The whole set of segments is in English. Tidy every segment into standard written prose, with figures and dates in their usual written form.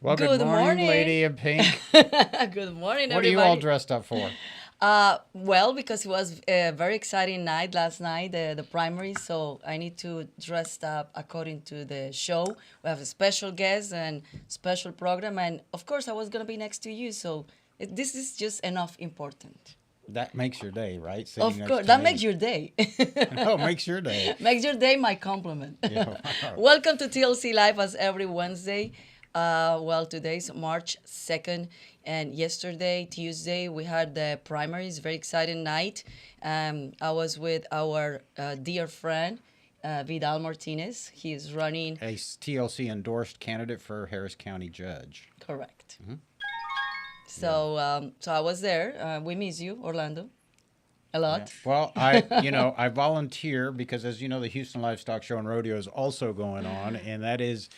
Well, good Good morning, morning. lady in pink. Good morning, What are you all everybody. dressed up for? Well, because it was a very exciting night last night, the primary, so I need to dress up according to the show. We have a special guest and special program, and of course, I was gonna be next to you, so this is just enough important. That makes your day, right? Sitting Of next course, to that makes me. your day. Oh, makes your day. Makes your day my compliment. Yeah. Welcome to TLC Live as every Wednesday. Well, today's March 2nd, and yesterday, Tuesday, we had the primaries. Very exciting night. I was with our dear friend, Vidal Martinez. He is running, A TLC endorsed candidate for Harris County judge. correct. Yeah. So I was there. We miss you, Orlando, a Yeah. lot. Well, I volunteer because, as you know, the Houston Livestock Show and Rodeo is also going on, and that is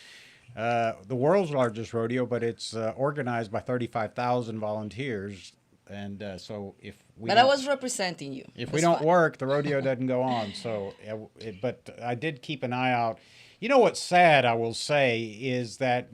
the world's largest rodeo, but it's organized by 35,000 volunteers. And so But I was representing you. if we It's don't fine. work, the rodeo doesn't go on. So, but I did keep an eye out. You know what's sad, I will say, is that,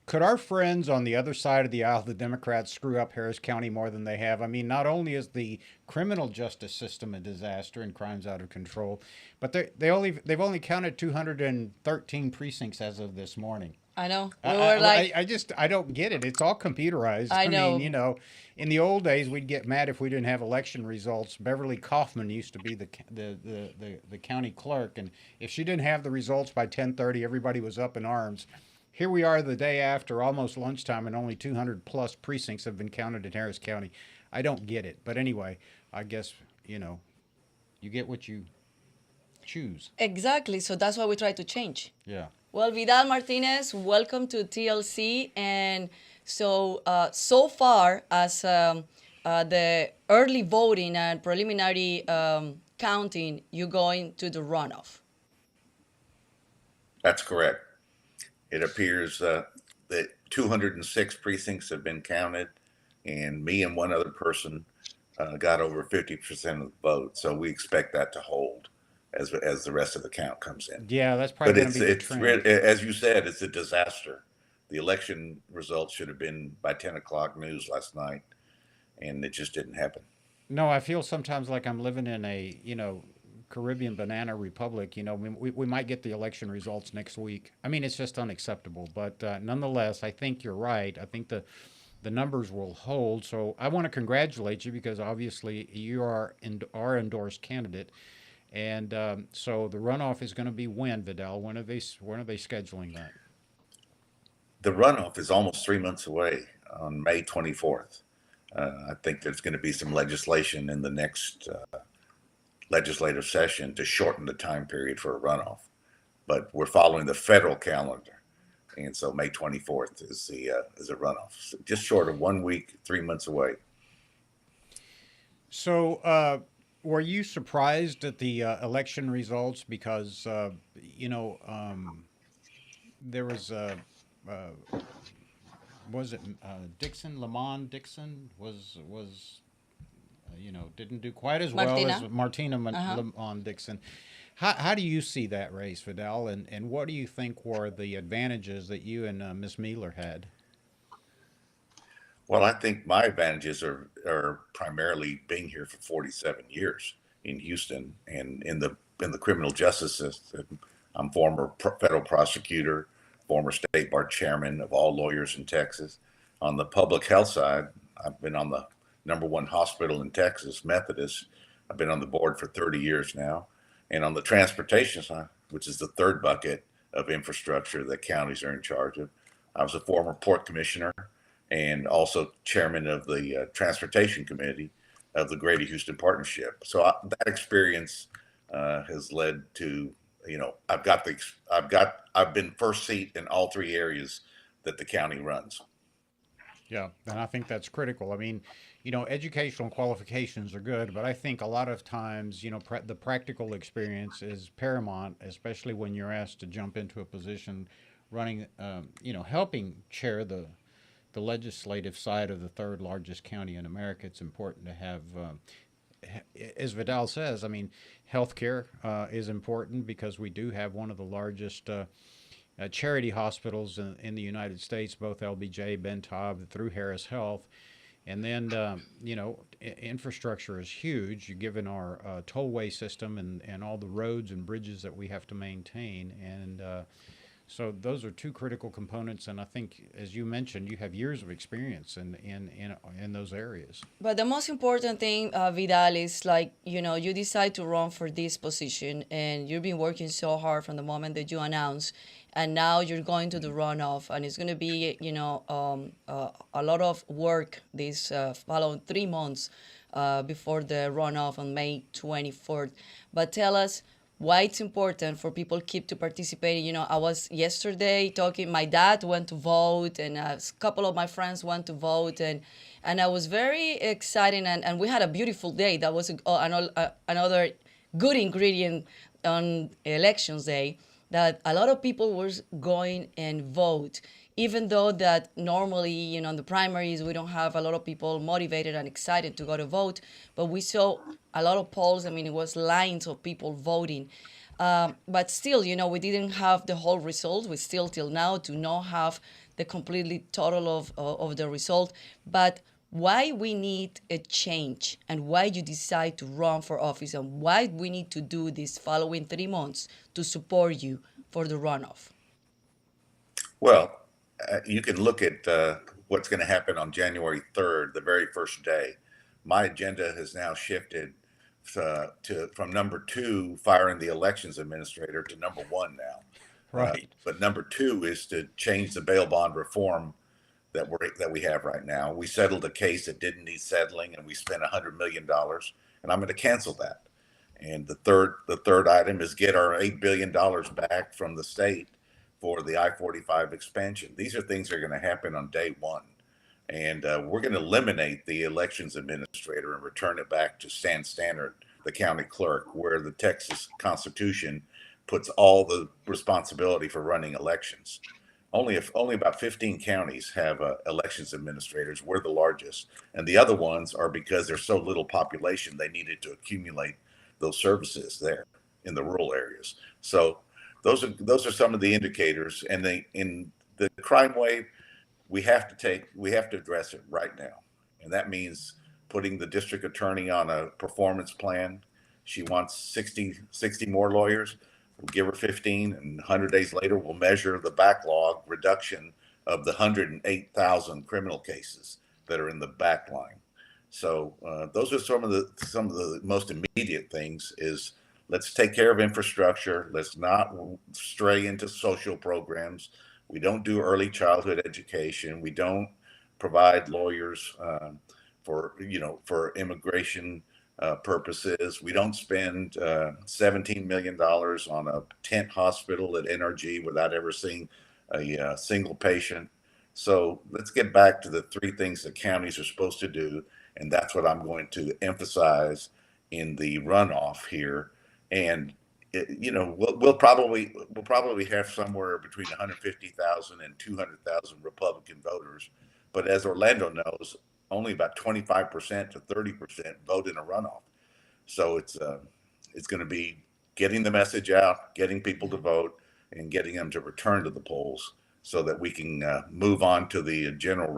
could our friends on the other side of the aisle, the Democrats, screw up Harris County more than they have? I mean, not only is the criminal justice system a disaster and crimes out of control, but they've only counted 213 precincts as of this morning. I know. I, We were I, like, I just I don't get it. It's all computerized. I I mean, know. in the old days, we'd get mad if we didn't have election results. Beverly Kaufman used to be the county clerk, and if she didn't have the results by 10:30, everybody was up in arms. Here we are the day after, almost lunchtime, and only 200 plus precincts have been counted in Harris County. I don't get it. But anyway, I guess you get what you choose. Exactly. So that's why we try to change. Yeah. Well, Vidal Martinez, welcome to TLC. And so far as the early voting and preliminary counting, you're going to the runoff. That's correct. It appears that 206 precincts have been counted, and me and one other person got over 50% of the vote. So we expect that to hold as the rest of the count comes in. Yeah, that's probably But going to be the it's trend. as you said, it's a disaster. The election results should have been by 10 o'clock news last night, and it just didn't happen. No, I feel sometimes like I'm living in a, Caribbean banana republic. We might get the election results next week. I mean, it's just unacceptable. But nonetheless, I think you're right. I think the numbers will hold. So I want to congratulate you because obviously you are our endorsed candidate. And so the runoff is going to be when, Vidal? When are they scheduling that? The runoff is almost 3 months away on May 24th. I think there's going to be some legislation in the next legislative session to shorten the time period for a runoff. But we're following the federal calendar, and so May 24th is a runoff, so just short of 1 week, 3 months away. So, were you surprised at the election results? Because, there uh, was it Dixon, Lamont Dixon was didn't do quite as well as Martina? Martina Uh-huh. Lamont Dixon. How do you see that race, Vidal, and what do you think were the advantages that you and Miss Mealer had? Well, I think my advantages are primarily being here for 47 years in Houston and in the criminal justice system. I'm former federal prosecutor, former state bar chairman of all lawyers in Texas. On the public health side, I've been on the number one hospital in Texas, Methodist. I've been on the board for 30 years now. And on the transportation side, which is the third bucket of infrastructure that counties are in charge of, I was a former port commissioner and also chairman of the transportation committee of the Greater Houston Partnership. So that experience has led to, I've been first seat in all three areas that the county runs. Yeah, and I think that's critical. I mean, educational qualifications are good, but I think a lot of times, the practical experience is paramount, especially when you're asked to jump into a position running, helping chair the legislative side of the third largest county in America. It's important to have, as Vidal says, I mean, healthcare is important because we do have one of the largest charity hospitals in the United States, both LBJ, Ben Taub, through Harris Health. And then, infrastructure is huge, given our tollway system and all the roads and bridges that we have to maintain. And so those are two critical components. And I think, as you mentioned, you have years of experience in those areas. But the most important thing, Vidal, is like, you decide to run for this position and you've been working so hard from the moment that you announced, and now you're going to the runoff, and it's going to be, a lot of work these following 3 months before the runoff on May 24th. But tell us why it's important for people keep to participating. I was yesterday talking, my dad went to vote, and a couple of my friends went to vote, and I was very excited, and we had a beautiful day. That was another good ingredient on elections day, that a lot of people were going and vote, even though that normally, in the primaries, we don't have a lot of people motivated and excited to go to vote, but we saw a lot of polls. I mean, it was lines of people voting. But still, we didn't have the whole result. We still, till now, do not have the completely total of the result. But why we need a change, and why you decide to run for office, and why we need to do this following 3 months to support you for the runoff? Well, you can look at what's going to happen on January 3rd, the very first day. My agenda has now shifted to from number two, firing the elections administrator, to number one now. Right. But number two is to change the bail bond reform that we have right now. We settled a case that didn't need settling, and we spent $100 million, and I'm going to cancel that. And the third item is get our $8 billion back from the state for the I-45 expansion. These are things that are going to happen on day one. And we're going to eliminate the elections administrator and return it back to Stan Stannard, the county clerk, where the Texas Constitution puts all the responsibility for running elections. Only about 15 counties have elections administrators. We're the largest, and the other ones are because there's so little population, they needed to accumulate those services there in the rural areas. So those are some of the indicators. And in the crime wave, we have to address it right now, and that means putting the district attorney on a performance plan. She wants 60 more lawyers. We'll give her 15, and 100 days later, we'll measure the backlog reduction of the 108,000 criminal cases that are in the backline. So those are some of the most immediate things. Is let's take care of infrastructure. Let's not stray into social programs. We don't do early childhood education. We don't provide lawyers for immigration purposes. We don't spend $17 million on a tent hospital at NRG without ever seeing a single patient. So let's get back to the three things that counties are supposed to do, and that's what I'm going to emphasize in the runoff here. And we'll probably have somewhere between 150,000 and 200,000 Republican voters, but as Orlando knows, only about 25% to 30% vote in a runoff. So it's going to be getting the message out, getting people to vote, and getting them to return to the polls so that we can move on to the general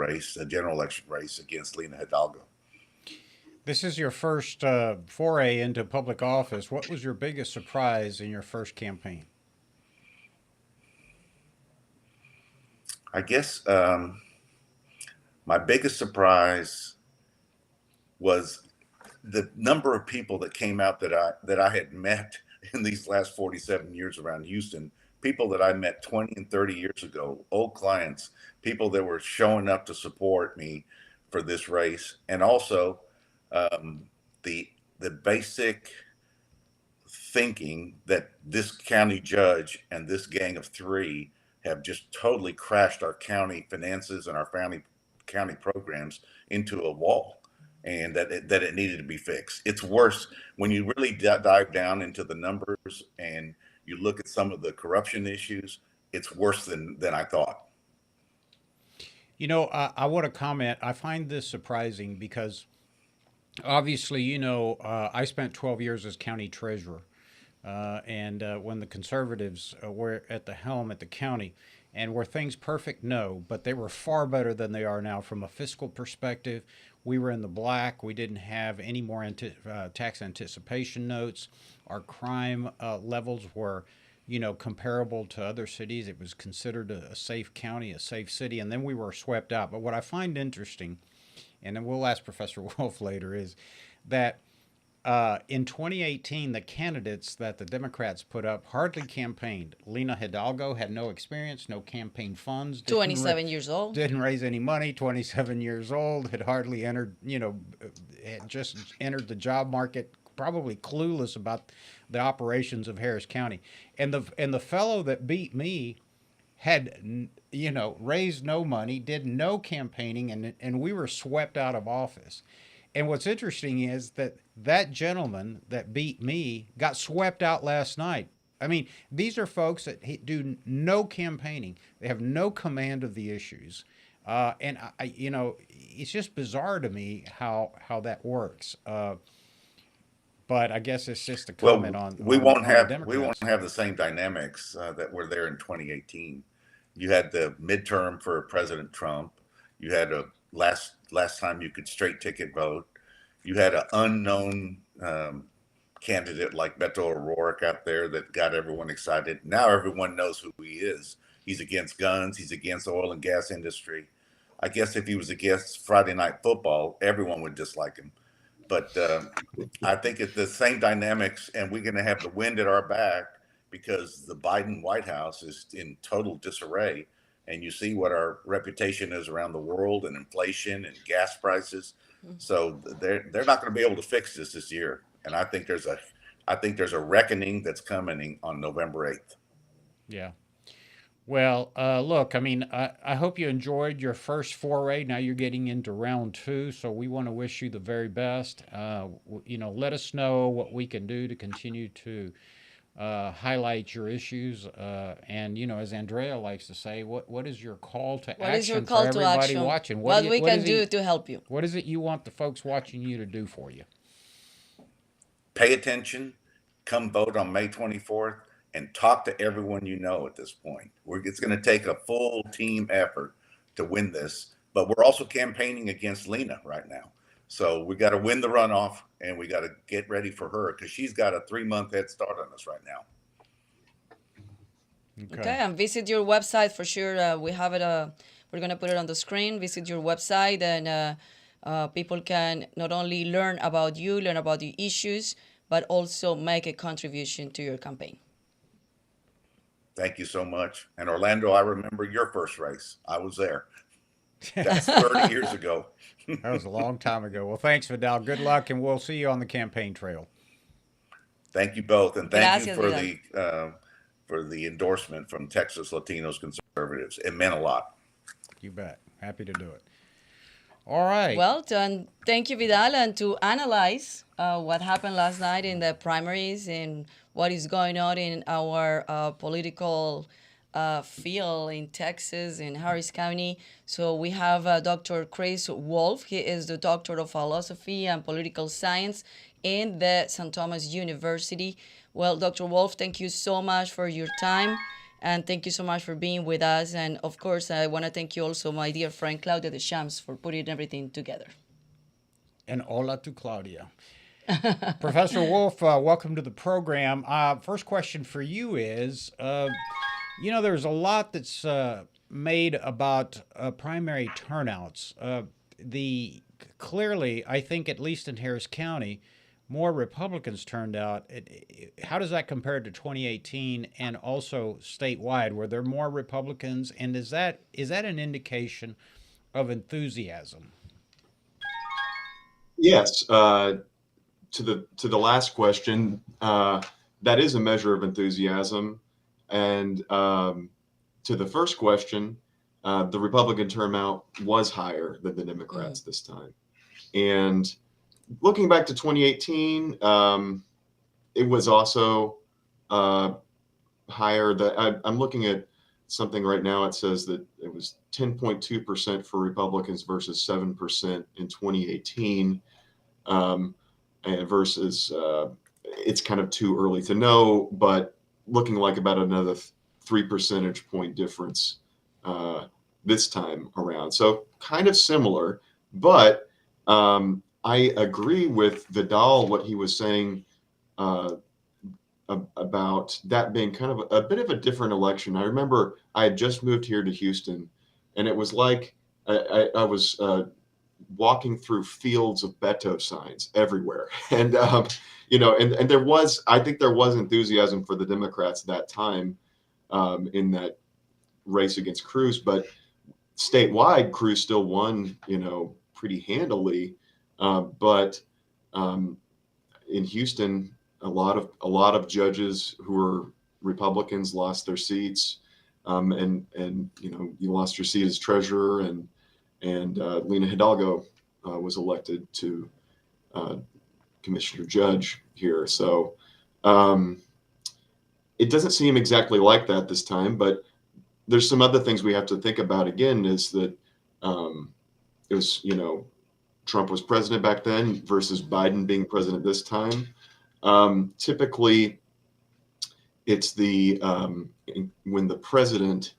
election race against Lena Hidalgo. This is your first foray into public office. What was your biggest surprise in your first campaign? I guess my biggest surprise was the number of people that came out that I had met in these last 47 years around Houston. People that I met 20 and 30 years ago, old clients, people that were showing up to support me for this race, and also the basic thinking that this county judge and this gang of three have just totally crashed our county finances and our county programs into a wall, and that it needed to be fixed. It's worse when you really dive down into the numbers and you look at some of the corruption issues. It's worse than I thought. I want to comment. I find this surprising because obviously, I spent 12 years as county treasurer. and when the conservatives were at the helm at the county. And were things perfect? No, but they were far better than they are now from a fiscal perspective. We were in the black. We didn't have any more tax anticipation notes. Our crime levels were, comparable to other cities. It was considered a safe county, a safe city, and then we were swept out. But what I find interesting, and then we'll ask Professor Wolfe later, is that in 2018, the candidates that the Democrats put up hardly campaigned. Lena Hidalgo had no experience, no campaign funds. 27 years old. Didn't raise any money. 27 years old, had hardly entered. Had just entered the job market. Probably clueless about the operations of Harris County. And the fellow that beat me had raised no money, did no campaigning, and we were swept out of office. And what's interesting is that gentleman that beat me got swept out last night. I mean, these are folks that do no campaigning. They have no command of the issues. And it's just bizarre to me how that works. But I guess it's just a comment on we won't the have Democrats. the same dynamics that were there in 2018. You had the midterm for President Trump. You had a last time you could straight ticket vote. You had an unknown candidate like Beto O'Rourke out there that got everyone excited. Now everyone knows who he is. He's against guns. He's against the oil and gas industry. I guess if he was against Friday Night Football, everyone would dislike him. But I think it's the same dynamics, and we're going to have the wind at our back because the Biden White House is in total disarray. And you see what our reputation is around the world, and inflation and gas prices. So they're not going to be able to fix this year. And I think there's a reckoning that's coming on November 8th. Yeah. Well, look, I mean, I hope you enjoyed your first foray. Now you're getting into round two, so we want to wish you the very best. Let us know what we can do to continue to highlight your issues. And, as Andrea likes to say, what is your call to action What is your call for to everybody action? watching? What we can do to help you? What is it you want the folks watching you to do for you? Pay attention, come vote on May 24th, and talk to everyone you know at this point. It's going to take a full team effort to win this, but we're also campaigning against Lena right now. So we got to win the runoff, and we got to get ready for her because she's got a 3-month head start on us right now. Okay, and visit your website for sure. We have it. We're going to put it on the screen. Visit your website, and people can not only learn about you, learn about the issues, but also make a contribution to your campaign. Thank you so much. And Orlando, I remember your first race. I was there. That's 30 years ago. That was a long time ago. Well, thanks, Vidal. Good luck, and we'll see you on the campaign trail. Thank you both, and thank you Gracias, for the endorsement from Texas Latinos Conservatives. It meant a lot. You bet. Happy to do it. All right. Well, thank you, Vidal, and to analyze what happened last night in the primaries and what is going on in our political field in Texas, in Harris County. So we have Dr. Chris Wolfe. He is the Doctor of Philosophy and Political Science in the St. Thomas University. Well, Dr. Wolfe, thank you so much for your time. And thank you so much for being with us. And of course, I want to thank you also, my dear friend Claudia Deschamps, for putting everything together. And hola to Claudia. Professor Wolfe, welcome to the program. First question for you is, there's a lot that's made about primary turnouts. Clearly, I think, at least in Harris County, more Republicans turned out. How does that compare to 2018 and also statewide? Were there more Republicans? And is that an indication of enthusiasm? Yes. To the last question, that is a measure of enthusiasm. And to the first question, the Republican turnout was higher than the Democrats this time. And looking back to 2018, it was also higher. I'm looking at something right now. It says that it was 10.2% for Republicans versus 7% in 2018, and versus it's kind of too early to know, but looking like about another 3 percentage point difference this time around. So kind of similar, but I agree with Vidal, what he was saying uh, about that being kind of a bit of a different election. I remember I had just moved here to Houston, and it was like I was walking through fields of Beto signs everywhere. And, and there was, I think there was enthusiasm for the Democrats that time in that race against Cruz, but statewide, Cruz still won, pretty handily. But in Houston, a lot of judges who were Republicans lost their seats, and you lost your seat as treasurer, and Lena Hidalgo was elected to uh, commissioner judge here. So it doesn't seem exactly like that this time, but there's some other things we have to think about again is that it was, Trump was president back then versus Biden being president this time. Typically, it's when the president,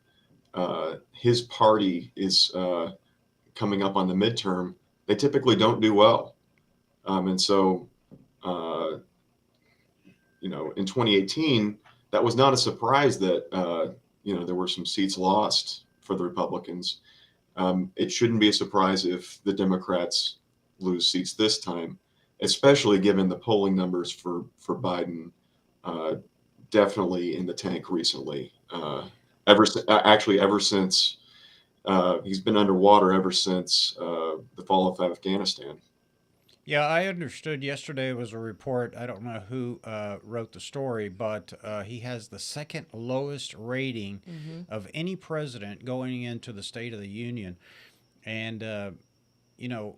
his party is coming up on the midterm, they typically don't do well. And so, in 2018, that was not a surprise that, there were some seats lost for the Republicans. It shouldn't be a surprise if the Democrats lose seats this time, especially given the polling numbers for Biden, definitely in the tank recently. Ever since he's been underwater ever since the fall of Afghanistan. Yeah, I understood yesterday was a report. I don't know who wrote the story, but he has the second lowest rating of any president going into the State of the Union. And, you know,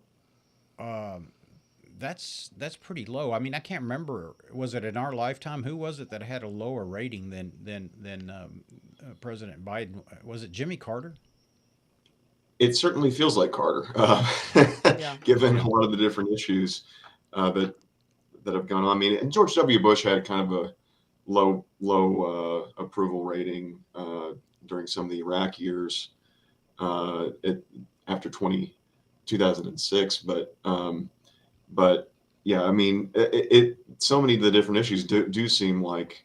that's pretty low. I mean, I can't remember. Was it in our lifetime? Who was it that had a lower rating than President Biden? Was it Jimmy Carter? It certainly feels like Carter, Yeah. given a lot of the different issues that have gone on. I mean, and George W. Bush had kind of a low approval rating during some of the Iraq years after 2006. But yeah, I mean, so many of the different issues do seem like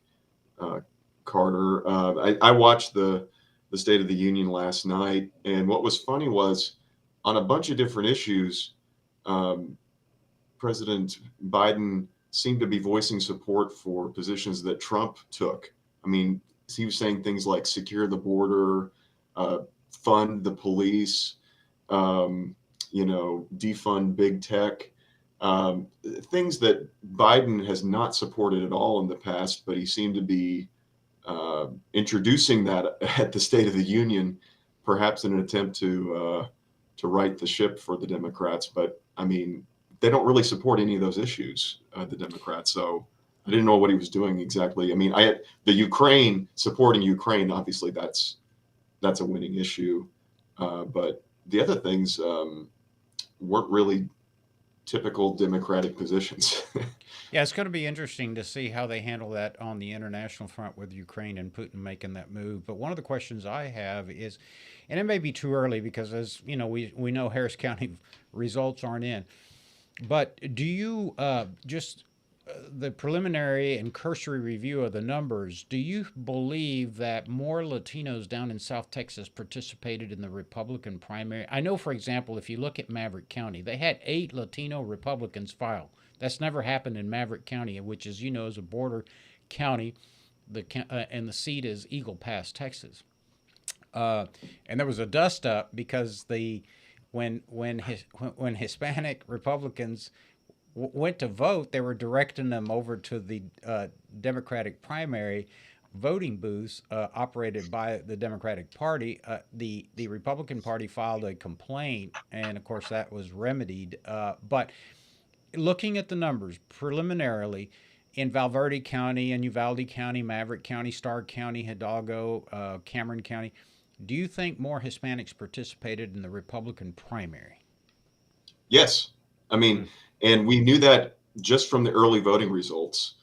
Carter. I watched the State of the Union last night, and what was funny was on a bunch of different issues, President Biden seemed to be voicing support for positions that Trump took. I mean, he was saying things like secure the border, fund the police, defund big tech, things that Biden has not supported at all in the past, but he seemed to be introducing that at the State of the Union, perhaps in an attempt to right the ship for the Democrats. But I mean, they don't really support any of those issues, the Democrats. So I didn't know what he was doing exactly. I mean, supporting Ukraine, obviously that's a winning issue, but the other things weren't really typical Democratic positions. Yeah, it's going to be interesting to see how they handle that on the international front with Ukraine and Putin making that move. But one of the questions I have is, and it may be too early because, as you know, we know Harris County results aren't in. But do you just the preliminary and cursory review of the numbers? Do you believe that more Latinos down in South Texas participated in the Republican primary? I know, for example, if you look at Maverick County, they had 8 Latino Republicans file. That's never happened in Maverick County, which, as you know, is a border county. And the seat is Eagle Pass, Texas. And there was a dust up because when Hispanic Republicans went to vote, they were directing them over to the Democratic primary voting booths operated by the Democratic Party. The Republican Party filed a complaint, and of course that was remedied. But looking at the numbers preliminarily in Valverde County and Uvalde County, Maverick County, Starr County, Hidalgo, Cameron County, do you think more Hispanics participated in the Republican primary? Yes. I mean, and we knew that just from the early voting results.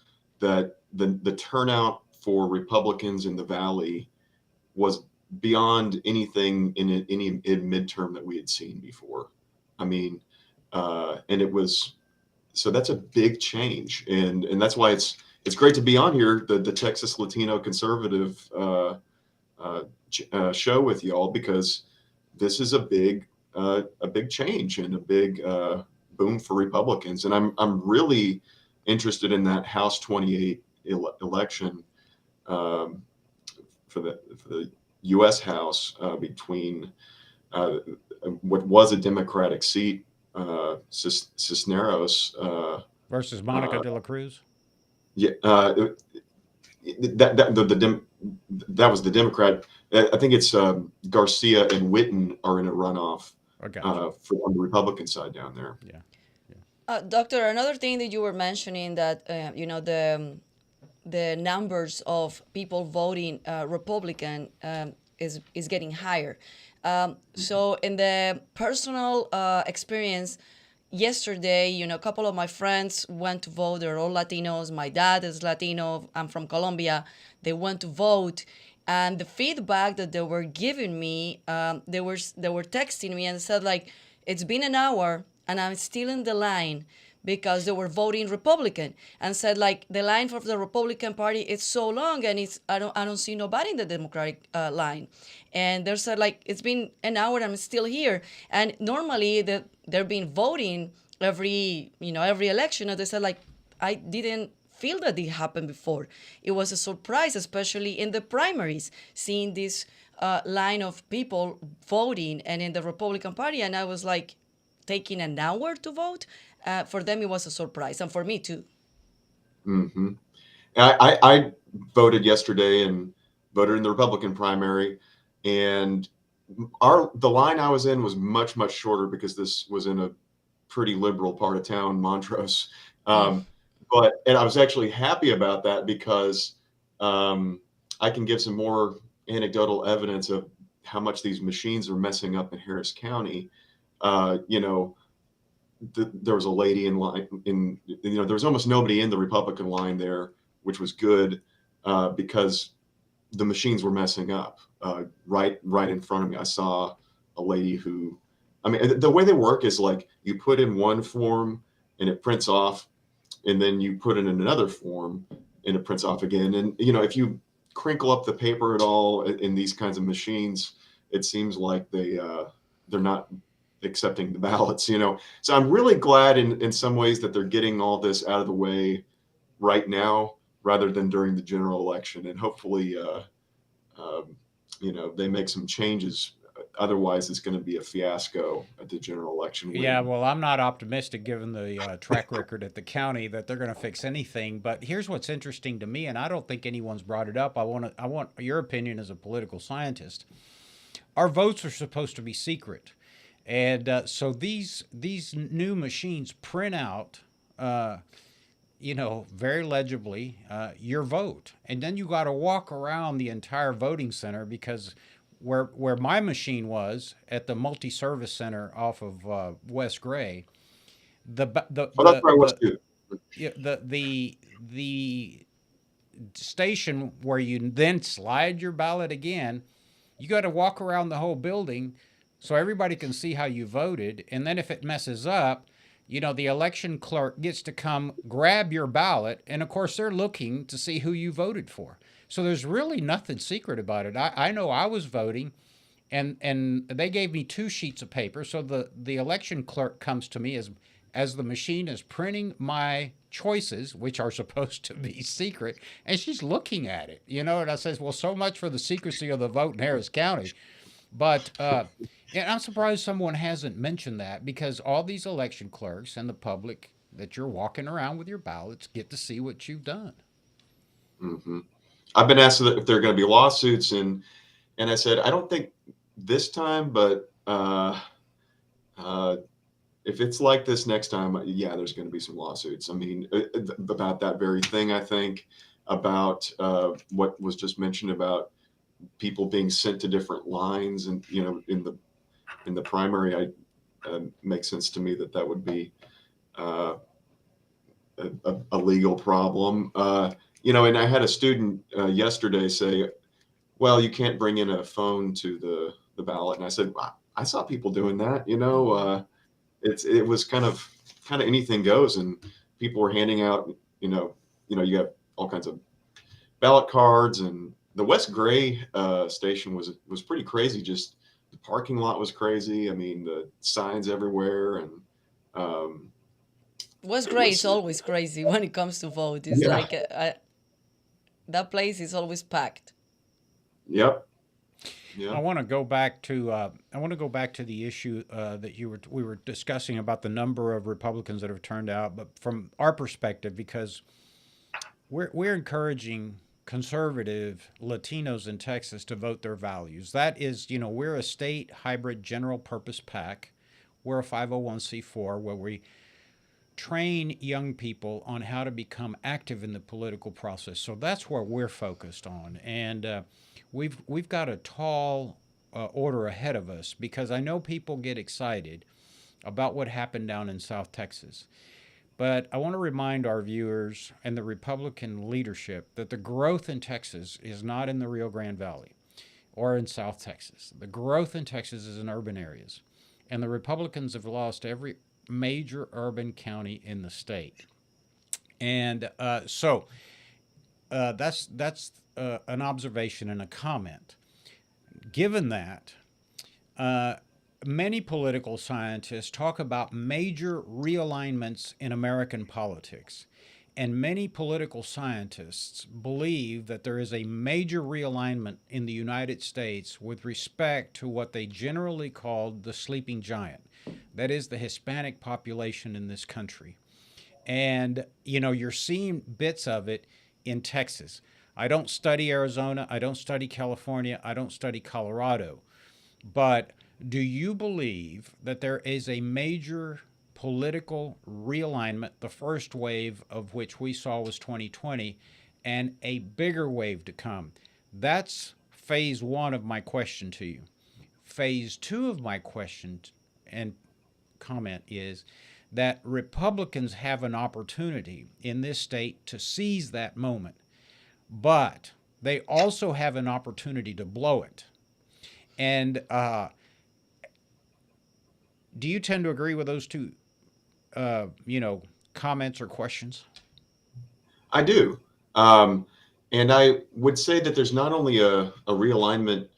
that the turnout for Republicans in the Valley was beyond anything in midterm that we had seen before. I mean, and it was, so that's a big change, and that's why it's great to be on here, the Texas Latino Conservative show with y'all, because this is a big change and a big boom for Republicans, and I'm really interested in that House 28 election for the U.S. House between what was a Democratic seat, Cisneros versus Monica de la Cruz. Yeah, that was the Democrat. I think it's Garcia and Witten are in a runoff Okay. On the Republican side down there. Yeah. Doctor, another thing that you were mentioning that the numbers of people voting Republican is getting higher. So in the personal experience, yesterday, a couple of my friends went to vote. They're all Latinos. My dad is Latino. I'm from Colombia. They went to vote, and the feedback that they were giving me, they were texting me and said, like, it's been an hour and I'm still in the line, because they were voting Republican, and said, like, the line for the Republican Party is so long, and I don't see nobody in the Democratic line, and they said, like, it's been an hour and I'm still here. And normally they're been voting every election, and they said, like, I didn't feel that it happened before. It was a surprise, especially in the primaries, seeing this line of people voting and in the Republican Party, and I was like, taking an hour to vote. For them, it was a surprise, and for me too. Mm-hmm. I voted yesterday and voted in the Republican primary, and the line I was in was much shorter, because this was in a pretty liberal part of town, Montrose. And I was actually happy about that, because I can give some more anecdotal evidence of how much these machines are messing up in Harris County. There was a lady in line there was almost nobody in the Republican line there, which was good, because the machines were messing up right in front of me. I saw a lady who, I mean, the way they work is, like, you put in one form and it prints off, and then you put in another form and it prints off again. And, if you crinkle up the paper at all in these kinds of machines, it seems like they're not accepting the ballots, So I'm really glad in some ways that they're getting all this out of the way right now, rather than during the general election. And hopefully, they make some changes. Otherwise, it's going to be a fiasco at the general election. Yeah, well, I'm not optimistic, given the track record at the county, that they're going to fix anything. But here's what's interesting to me, and I don't think anyone's brought it up. I want your opinion as a political scientist. Our votes are supposed to be secret. And so these new machines print out, very legibly, your vote. And then you got to walk around the entire voting center, because where my machine was at the multi-service center off of West Gray, the station where you then slide your ballot again, you got to walk around the whole building, so everybody can see how you voted. And then if it messes up, the election clerk gets to come grab your ballot. And of course, they're looking to see who you voted for. So there's really nothing secret about it. I know I was voting, and they gave me 2 sheets of paper. So the election clerk comes to me as the machine is printing my choices, which are supposed to be secret, and she's looking at it, and I says, well, so much for the secrecy of the vote in Harris County. But and I'm surprised someone hasn't mentioned that, because all these election clerks and the public that you're walking around with your ballots get to see what you've done. Mm-hmm. I've been asked if there are going to be lawsuits, and I said, I don't think this time, but if it's like this next time, yeah, there's going to be some lawsuits. I mean, about that very thing. I think about what was just mentioned about people being sent to different lines, and in the primary, makes sense to me that would be a legal problem. And I had a student yesterday say, well, you can't bring in a phone to the ballot. And I said, wow, I saw people doing that, it was kind of anything goes, and people were handing out, you have all kinds of ballot cards, and the West Gray station was pretty crazy. Just the parking lot was crazy. I mean, the signs everywhere, and um, What's it great is was always crazy when it comes to vote. It's yeah, like that place is always packed. yep, I yeah, want to go back to the issue that we were discussing about the number of Republicans that have turned out, but from our perspective, because we're encouraging conservative Latinos in Texas to vote their values. That is, we're a state hybrid general purpose PAC. We're a 501c4 where we train young people on how to become active in the political process. So that's where we're focused on, and we've got a tall order ahead of us, because I know people get excited about what happened down in South Texas. But I want to remind our viewers and the Republican leadership that the growth in Texas is not in the Rio Grande Valley or in South Texas. The growth in Texas is in urban areas. And the Republicans have lost every major urban county in the state. And that's an observation and a comment. Given that, uh, many political scientists talk about major realignments in American politics. And many political scientists believe that there is a major realignment in the United States with respect to what they generally called the sleeping giant. That is the Hispanic population in this country. And, you're seeing bits of it in Texas. I don't study Arizona. I don't study California. I don't study Colorado. But do you believe that there is a major political realignment, the first wave of which we saw was 2020, and a bigger wave to come? That's phase one of my question to you. Phase two of my question and comment is that Republicans have an opportunity in this state to seize that moment, but they also have an opportunity to blow it. And do you tend to agree with those two, comments or questions? I do. Um, and I would say that there's not only a realignment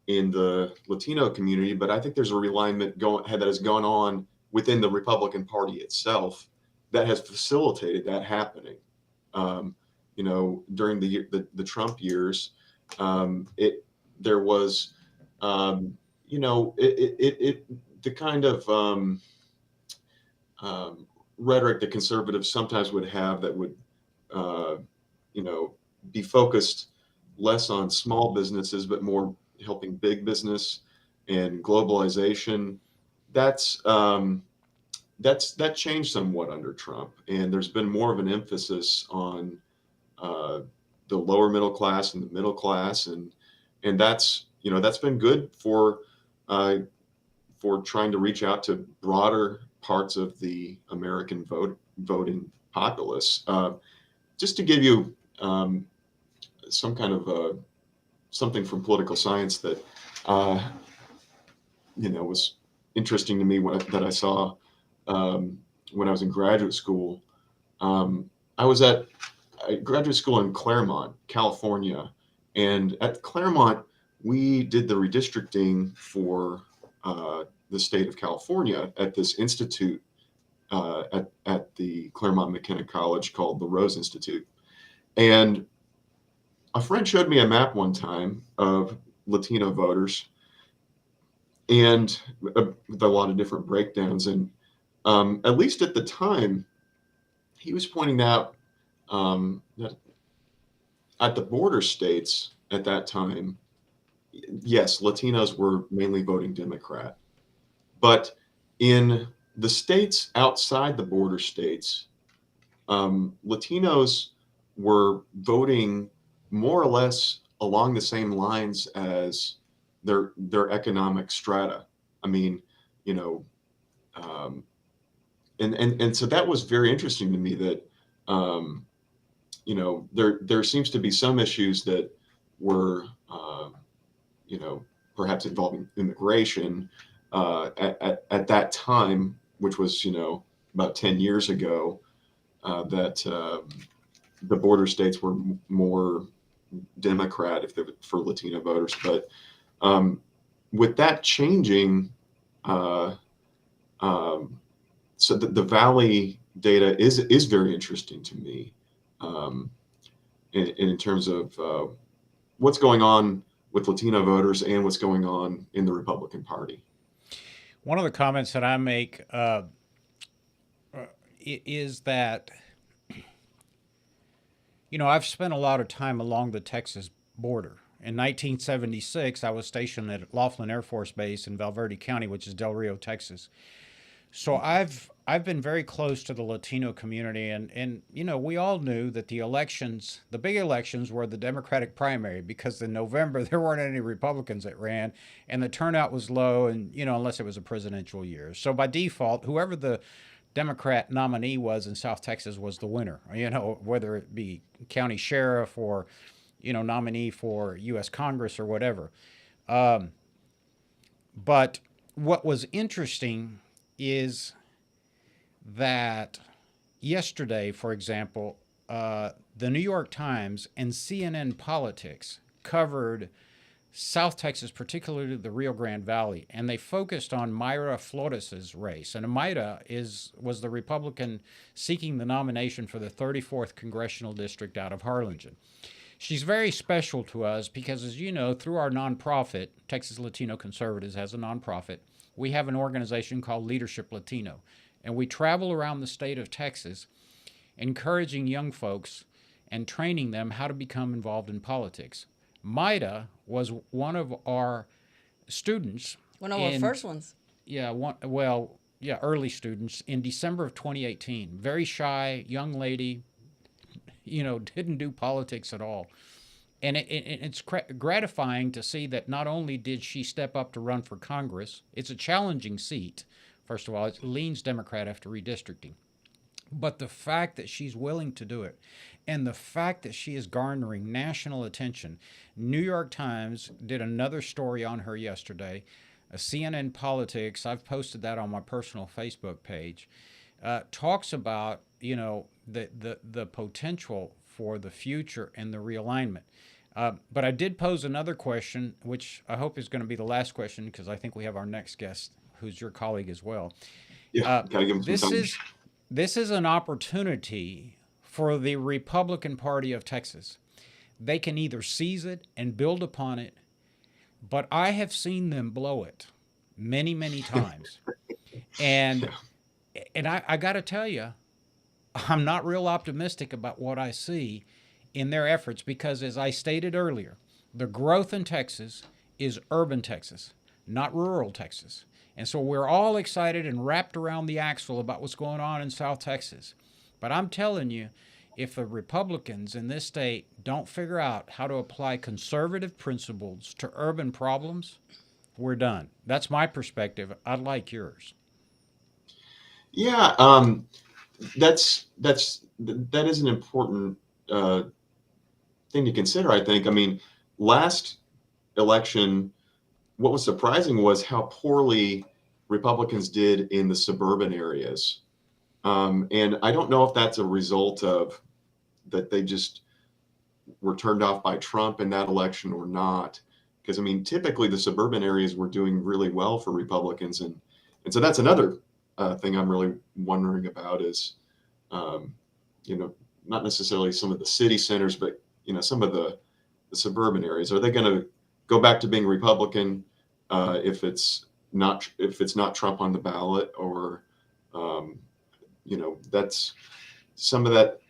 in the Latino community, but I think there's a realignment that has gone on within the Republican Party itself that has facilitated that happening. Um, during the Trump years, it there was, the kind of um, rhetoric that conservatives sometimes would have that would, uh, you know, be focused less on small businesses but more helping big business and globalization. That's that changed somewhat under Trump, and there's been more of an emphasis on uh, the lower middle class and the middle class, and that's been good uh, for trying to reach out to broader parts of the American voting populace. Just to give you some kind of something from political science that uh, was interesting to me that I saw when I was in graduate school. I was at a graduate school in Claremont, California, and at Claremont we did the redistricting for the state of California at this institute at the Claremont McKenna College called the Rose Institute. And a friend showed me a map one time of Latino voters, and with a lot of different breakdowns. And at least at the time, he was pointing out that at the border states at that time, yes, Latinos were mainly voting Democrat. But in the states outside the border states, Latinos were voting more or less along the same lines as their economic strata. I mean, you know, um, and so that was very interesting to me that you know, there seems to be some issues that were, you know, perhaps involving immigration at that time, which was, you know, about 10 years ago, that the border states were more Democrat for Latino voters. But with that changing, uh, um, so the Valley data is very interesting to me, um, in terms of what's going on with Latino voters and what's going on in the Republican Party. One of the comments that I make is that, you know, I've spent a lot of time along the Texas border. In 1976, I was stationed at Laughlin Air Force Base in Valverde County, which is Del Rio, Texas. So I've been very close to the Latino community, and you know, we all knew that the elections, the big elections, were the Democratic primary, because in November there weren't any Republicans that ran, and the turnout was low, and you know, unless it was a presidential year. So by default, whoever the Democrat nominee was in South Texas was the winner. You know, whether it be county sheriff or, you know, nominee for U.S. Congress or whatever. But what was interesting is that yesterday, for example, the New York Times and CNN Politics covered South Texas, particularly the Rio Grande Valley, and they focused on Mayra Flores's race. And Mayra was the Republican seeking the nomination for the 34th Congressional District out of Harlingen. She's very special to us because, as you know, through our nonprofit, Texas Latino Conservatives has a nonprofit, we have an organization called Leadership Latino. And we travel around the state of Texas encouraging young folks and training them how to become involved in politics. Maida was one of our students. One of our first ones. Yeah, early students in December of 2018. Very shy, young lady, you know, didn't do politics at all. And it's gratifying to see that not only did she step up to run for Congress, it's a challenging seat. First of all, it leans Democrat after redistricting. But the fact that she's willing to do it, and the fact that she is garnering national attention. New York Times did another story on her yesterday. CNN Politics, I've posted that on my personal Facebook page, talks about, you know, the potential for the future and the realignment. But I did pose another question, which I hope is going to be the last question, because I think we have our next guest, who's your colleague as well. Yeah, gotta give him some time. This is an opportunity for the Republican Party of Texas. They can either seize it and build upon it, but I have seen them blow it many, many times. And I got to tell you, I'm not real optimistic about what I see in their efforts because, as I stated earlier, the growth in Texas is urban Texas, not rural Texas. And so we're all excited and wrapped around the axle about what's going on in South Texas. But I'm telling you, if the Republicans in this state don't figure out how to apply conservative principles to urban problems, we're done. That's my perspective. I'd like yours. Yeah, that is an important thing to consider, I think. I mean, last election, what was surprising was how poorly Republicans did in the suburban areas. And I don't know if that's a result of that they just were turned off by Trump in that election or not. Because, I mean, typically the suburban areas were doing really well for Republicans. And so that's another thing I'm really wondering about is, you know, not necessarily some of the city centers, but, you know, some of the suburban areas. Are they going to go back to being Republican if it's not Trump on the ballot? Or you know, that's some of that.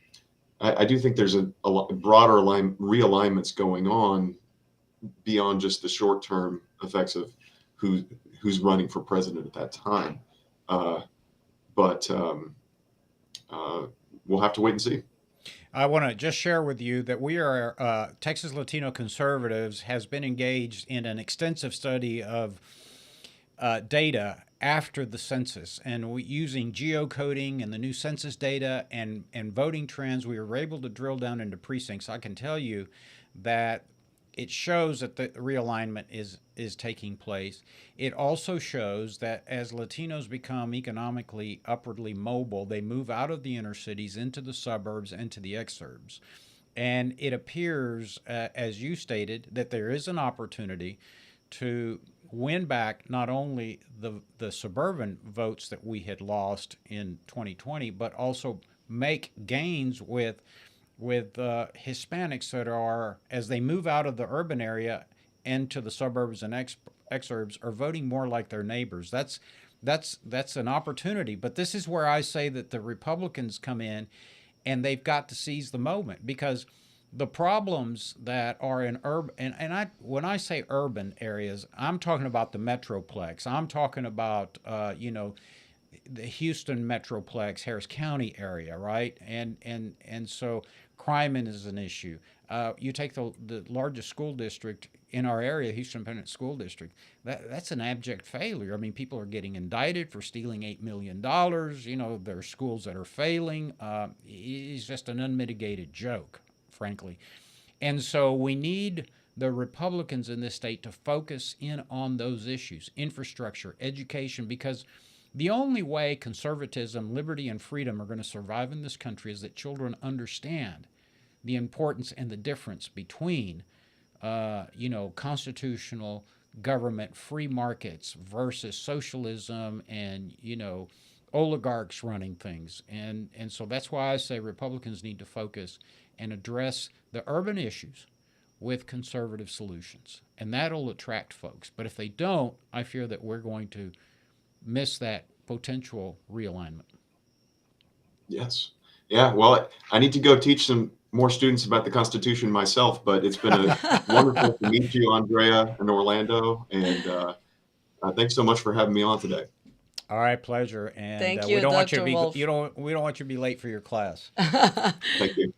I do think there's a lot broader realignments going on beyond just the short-term effects of who's running for president at that time. But we'll have to wait and see. I want to just share with you that we are, Texas Latino Conservatives has been engaged in an extensive study of data after the census, and using geocoding and the new census data and voting trends, we were able to drill down into precincts. I can tell you that it shows that the realignment is taking place. It also shows that as Latinos become economically upwardly mobile, they move out of the inner cities into the suburbs and to the exurbs. And it appears, as you stated, that there is an opportunity to win back not only the suburban votes that we had lost in 2020, but also make gains with Hispanics that are, as they move out of the urban area into the suburbs and exurbs, are voting more like their neighbors. That's an opportunity. But this is where I say that the Republicans come in, and they've got to seize the moment, because the problems that are in urban, and when I say urban areas, I'm talking about the Metroplex. I'm talking about the Houston Metroplex, Harris County area, right? And so crime is an issue. You take the largest school district in our area, Houston Independent School District. That's an abject failure. I mean, people are getting indicted for stealing $8 million. There are schools that are failing. It's just an unmitigated joke, frankly. And so we need the Republicans in this state to focus in on those issues: infrastructure, education, because the only way conservatism, liberty, and freedom are going to survive in this country is that children understand the importance and the difference between, constitutional government, free markets versus socialism and, oligarchs running things. And so that's why I say Republicans need to focus and address the urban issues with conservative solutions. And that'll attract folks. But if they don't, I fear that we're going to miss that potential realignment. Yes. Yeah. Well, I need to go teach some more students about the Constitution myself, but it's been a wonderful to meet you, Andrea, in Orlando. And thanks so much for having me on today. All right, pleasure. And Thank we you, don't want you to Dr. be Wolfe. we don't want you to be late for your class. Thank you.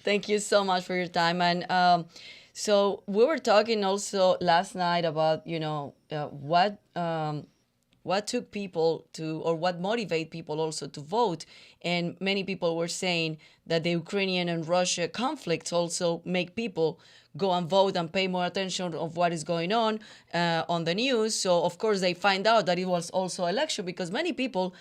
Thank you so much for your time. And so we were talking also last night about, what took people to, or what motivate people also to vote. And many people were saying that the Ukrainian and Russia conflicts also make people go and vote and pay more attention of what is going on the news. So of course they find out that it was also election, because many people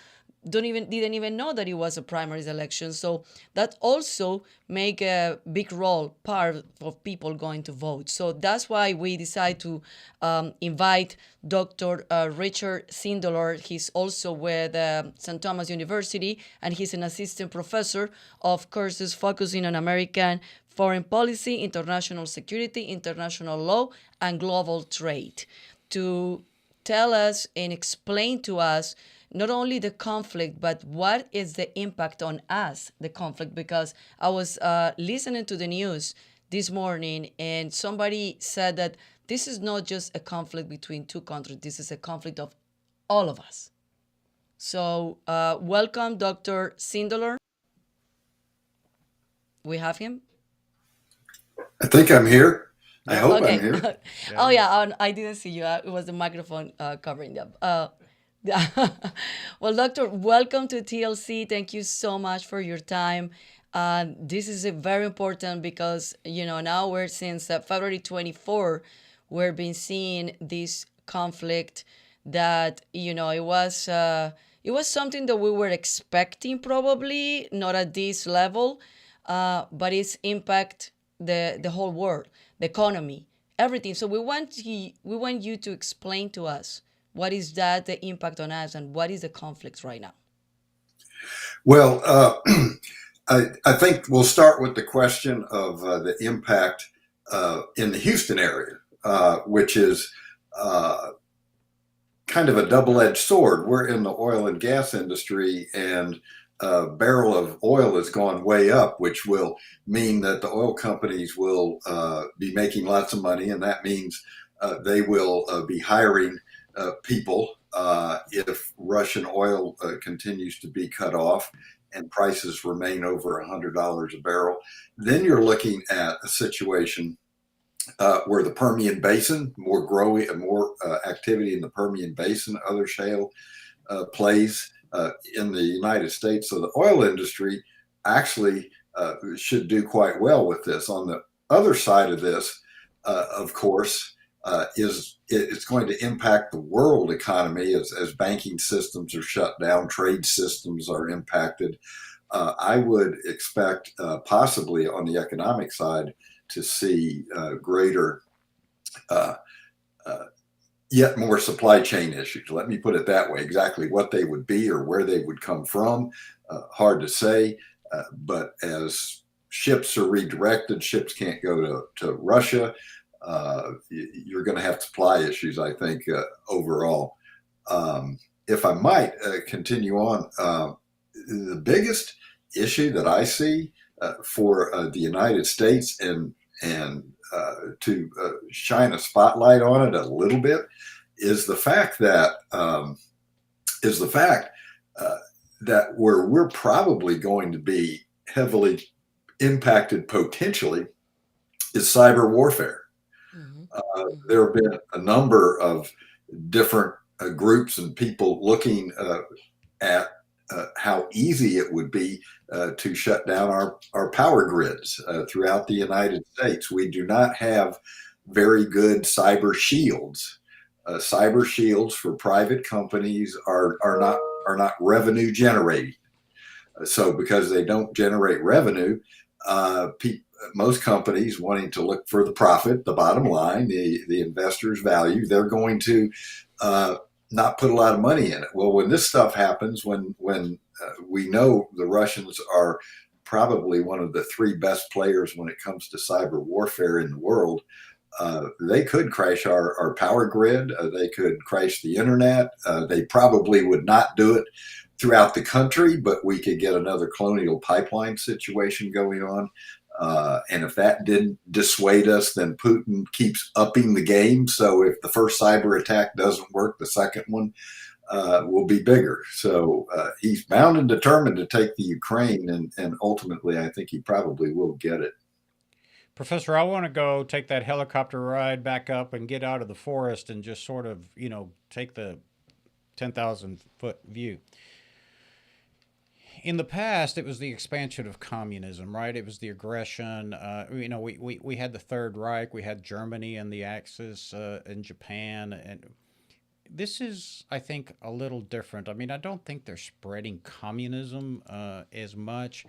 didn't even know that it was a primaries election. So that also make a big part of people going to vote. So that's why we decide to invite Dr. Richard Sindelar. He's also with St. Thomas University, and he's an assistant professor of courses focusing on American foreign policy, international security, international law, and global trade, to tell us and explain to us not only the conflict, but what is the impact on us, the conflict. Because I was listening to the news this morning, and somebody said that this is not just a conflict between two countries, this is a conflict of all of us. So welcome, Dr. Sindelar. We have him? I think I'm here. I hope Okay. I'm here. Oh, yeah, I didn't see you. It was the microphone covering up. Well, Doctor, welcome to TLC. Thank you so much for your time. This is very important because, now we're since February 24, we've been seeing this conflict that, it was something that we were expecting, probably not at this level, but it's impact the whole world, the economy, everything. So we want you to explain to us, what is the impact on us, and what is the conflict right now? Well, I think we'll start with the question of the impact in the Houston area, which is kind of a double-edged sword. We're in the oil and gas industry, and a barrel of oil has gone way up, which will mean that the oil companies will be making lots of money, and that means they will be hiring people if Russian oil continues to be cut off and prices remain over $100 a barrel. Then you're looking at a situation were the Permian Basin, more activity in the Permian Basin, other shale plays in the United States. So the oil industry actually should do quite well with this. On the other side of this, of course, it's going to impact the world economy as banking systems are shut down, trade systems are impacted. I would expect possibly on the economic side to see greater, uh, uh, yet more supply chain issues. Let me put it that way. Exactly what they would be or where they would come from, hard to say. But as ships are redirected, ships can't go to Russia. You're going to have supply issues, I think, overall. If I might continue on, the biggest issue that I see for the United States and to shine a spotlight on it a little bit is the fact that that where we're probably going to be heavily impacted potentially is cyber warfare. There have been a number of different groups and people looking at how easy it would be to shut down our power grids throughout the United States. We do not have very good cyber shields. Cyber shields for private companies are not revenue generating. So because they don't generate revenue, most companies wanting to look for the profit, the bottom line, the investor's value, they're going to not put a lot of money in it. Well, when this stuff happens, when we know the Russians are probably one of the three best players when it comes to cyber warfare in the world, they could crash our power grid. They could crash the internet. They probably would not do it throughout the country, but we could get another colonial pipeline situation going on. And if that didn't dissuade us, then Putin keeps upping the game. So if the first cyber attack doesn't work, the second one will be bigger. So he's bound and determined to take the Ukraine, and ultimately, I think he probably will get it. Professor, I want to go take that helicopter ride back up and get out of the forest and just sort of, take the 10,000-foot view. In the past, it was the expansion of communism, right? It was the aggression. We had the Third Reich, we had Germany and the Axis and Japan. And this is, I think, a little different. I mean, I don't think they're spreading communism as much.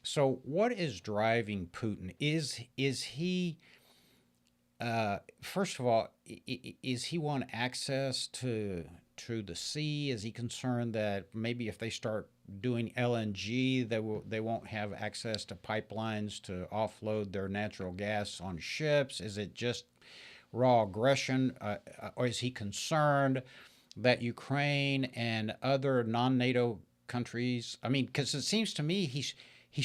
So what is driving Putin? Is he, first of all, is he want access to the sea? Is he concerned that maybe if they start doing LNG, they won't have access to pipelines to offload their natural gas on ships? Is it just raw aggression, or is he concerned that Ukraine and other non-NATO countries? I mean, because it seems to me he's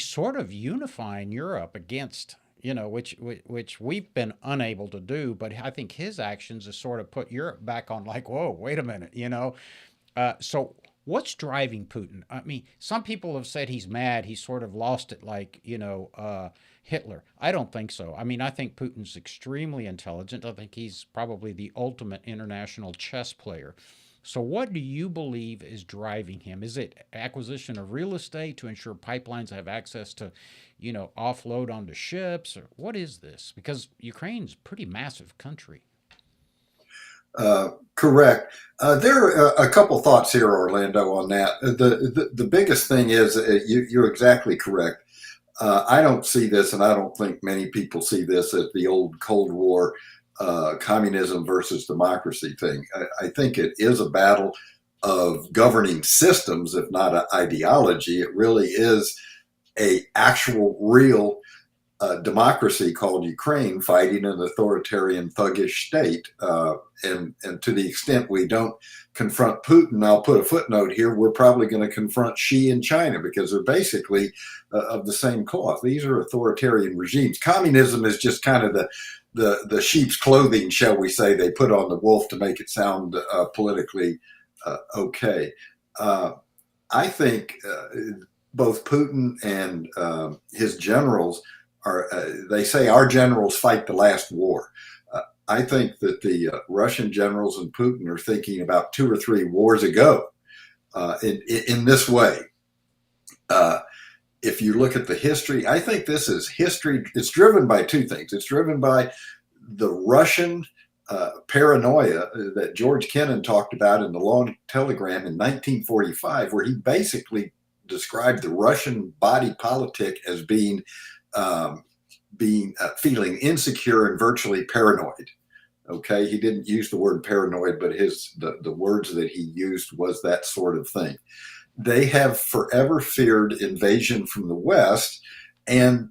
sort of unifying Europe against, which we've been unable to do. But I think his actions have sort of put Europe back on like, whoa, wait a minute, So what's driving Putin? I mean, some people have said he's mad. He's sort of lost it like, Hitler. I don't think so. I mean, I think Putin's extremely intelligent. I think he's probably the ultimate international chess player. So what do you believe is driving him? Is it acquisition of real estate to ensure pipelines have access to, offload onto ships? Or what is this? Because Ukraine's a pretty massive country. Correct. There are a couple thoughts here, Orlando, on that. The biggest thing is you're exactly correct. I don't see this, and I don't think many people see this as the old Cold War communism versus democracy thing. I think it is a battle of governing systems, if not an ideology. It really is a actual real democracy called Ukraine fighting an authoritarian thuggish state. And to the extent we don't confront Putin, I'll put a footnote here, we're probably going to confront Xi in China because they're basically of the same cloth. These are authoritarian regimes. Communism is just kind of the sheep's clothing, shall we say, they put on the wolf to make it sound politically okay. I think both Putin and his generals they say our generals fight the last war. I think that the Russian generals and Putin are thinking about 2 or 3 wars ago in this way. If you look at the history, I think this is history. It's driven by 2 things. It's driven by the Russian paranoia that George Kennan talked about in the Long Telegram in 1945, where he basically described the Russian body politic as being feeling insecure and virtually paranoid. Okay, he didn't use the word paranoid, but the words that he used was that sort of thing. They have forever feared invasion from the West and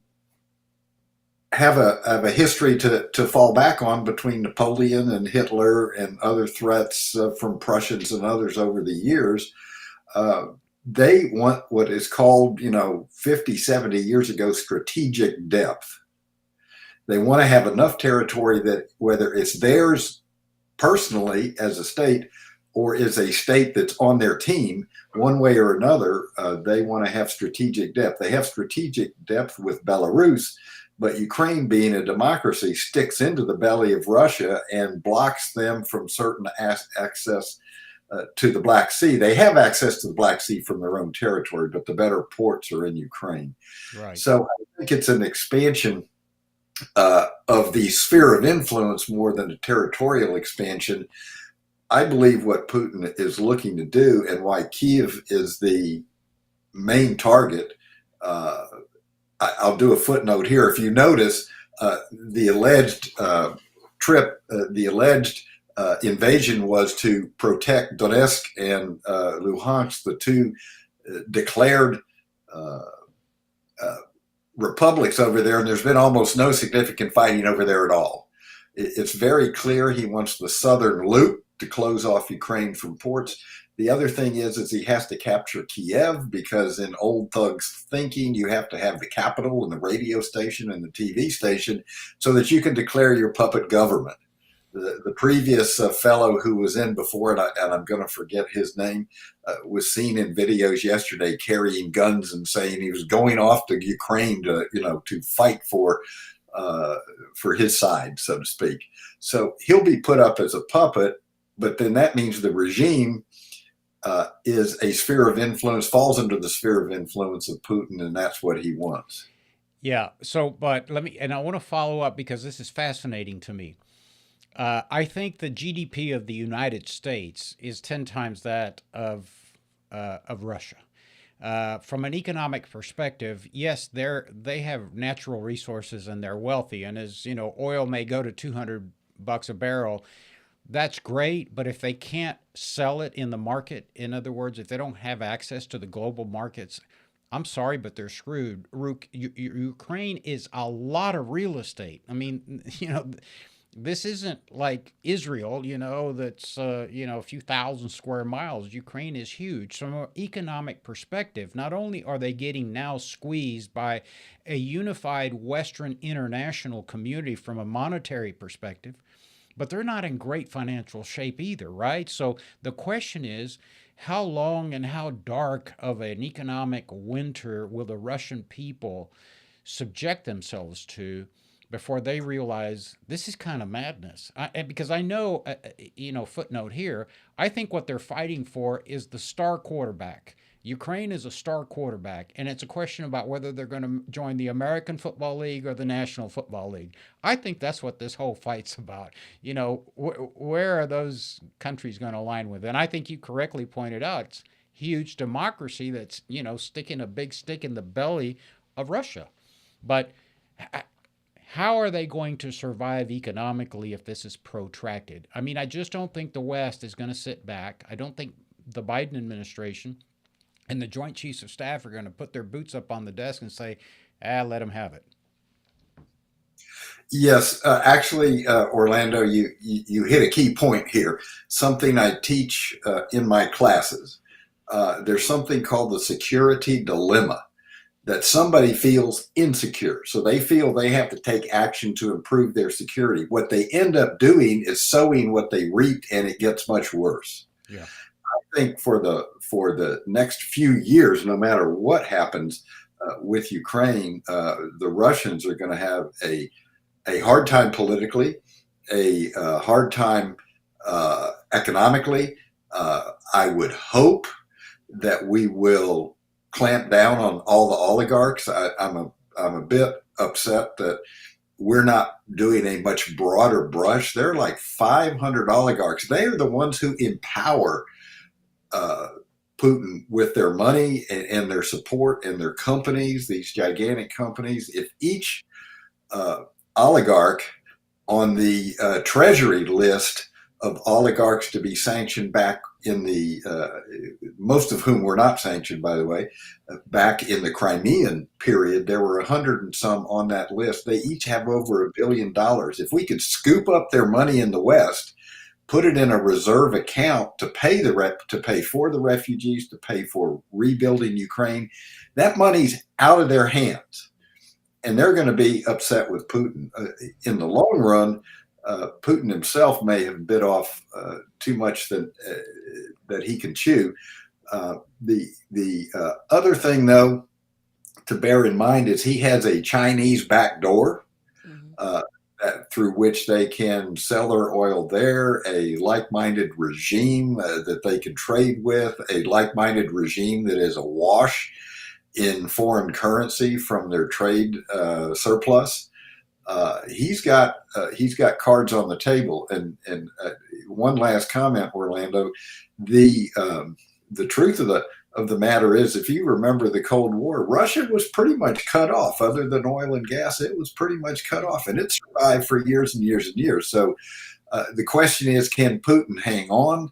have a history to fall back on between Napoleon and Hitler and other threats from Prussians and others over the years. They want what is called, 50, 70 years ago, strategic depth. They want to have enough territory that whether it's theirs personally as a state or is a state that's on their team, one way or another, they want to have strategic depth. They have strategic depth with Belarus, but Ukraine, being a democracy, sticks into the belly of Russia and blocks them from certain access to the Black Sea. They have access to the Black Sea from their own territory, but the better ports are in Ukraine. Right. So I think it's an expansion of the sphere of influence more than a territorial expansion. I believe what Putin is looking to do and why Kiev is the main target. I'll do a footnote here. If you notice, the alleged invasion was to protect Donetsk and Luhansk, the 2 declared republics over there, and there's been almost no significant fighting over there at all. It's very clear he wants the southern loop to close off Ukraine from ports. The other thing is he has to capture Kiev, because in old thugs thinking, you have to have the capital and the radio station and the TV station so that you can declare your puppet government. The previous fellow who was in before, and I'm going to forget his name, was seen in videos yesterday carrying guns and saying he was going off to Ukraine to fight for his side, so to speak. So he'll be put up as a puppet, but then that means the regime is a sphere of influence, falls under the sphere of influence of Putin, and that's what he wants. Yeah. So, but I want to follow up because this is fascinating to me. I think the GDP of the United States is 10 times that of Russia. From an economic perspective, yes, they have natural resources and they're wealthy. And as you know, oil may go to $200 a barrel. That's great, but if they can't sell it in the market, in other words, if they don't have access to the global markets, I'm sorry, but they're screwed. Ukraine is a lot of real estate. I mean, this isn't like Israel, that's, a few thousand square miles. Ukraine is huge. So from an economic perspective, not only are they getting now squeezed by a unified Western international community from a monetary perspective, but they're not in great financial shape either, right? So the question is, how long and how dark of an economic winter will the Russian people subject themselves to before they realize this is kind of madness? Because I know, footnote here, I think what they're fighting for is the star quarterback. Ukraine is a star quarterback, and it's a question about whether they're going to join the American Football League or the National Football League. I think that's what this whole fight's about. Where are those countries going to align with? And I think you correctly pointed out, it's huge democracy that's, sticking a big stick in the belly of Russia. But how are they going to survive economically if this is protracted? I mean, I just don't think the West is going to sit back. I don't think the Biden administration and the Joint Chiefs of Staff are going to put their boots up on the desk and say, let them have it. Yes, actually, Orlando, you hit a key point here. Something I teach in my classes. There's something called the security dilemma, that somebody feels insecure. So they feel they have to take action to improve their security. What they end up doing is sowing what they reap, and it gets much worse. Yeah. I think for the next few years, no matter what happens, with Ukraine, the Russians are going to have a hard time politically, a hard time economically. I would hope that we will clamp down on all the oligarchs. I'm a bit upset that we're not doing a much broader brush. There are like 500 oligarchs. They are the ones who empower Putin with their money and their support and their companies, these gigantic companies. If each oligarch on the treasury list of oligarchs to be sanctioned back in the, most of whom were not sanctioned, by the way, back in the Crimean period, there were 100 and some on that list. They each have over $1 billion. If we could scoop up their money in the West, put it in a reserve account to pay to pay for the refugees, to pay for rebuilding Ukraine, that money's out of their hands, and they're going to be upset with Putin. In the long run, Putin himself may have bit off too much that he can chew. The other thing, though, to bear in mind is he has a Chinese back door through which they can sell their oil there, a like-minded regime that they can trade with, a like-minded regime that is awash in foreign currency from their trade surplus. He's got cards on the table. And one last comment, Orlando, the truth of the matter is, if you remember the Cold War, Russia was pretty much cut off. Other than oil and gas, it was pretty much cut off, and it survived for years and years and years. So the question is, can Putin hang on?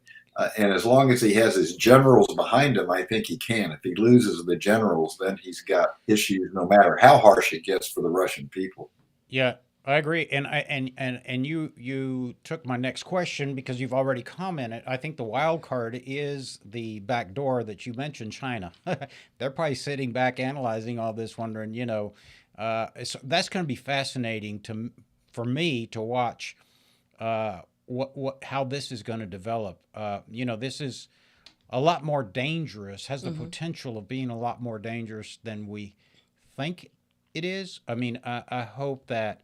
And as long as he has his generals behind him, I think he can. If he loses the generals, then he's got issues, no matter how harsh it gets for the Russian people. Yeah, I agree. And you took my next question because you've already commented. I think the wild card is the back door that you mentioned, China. They're probably sitting back analyzing all this, wondering, so that's going to be fascinating for me to watch how this is going to develop. This is a lot more dangerous, has the potential of being a lot more dangerous than we think it is. I mean, I hope that,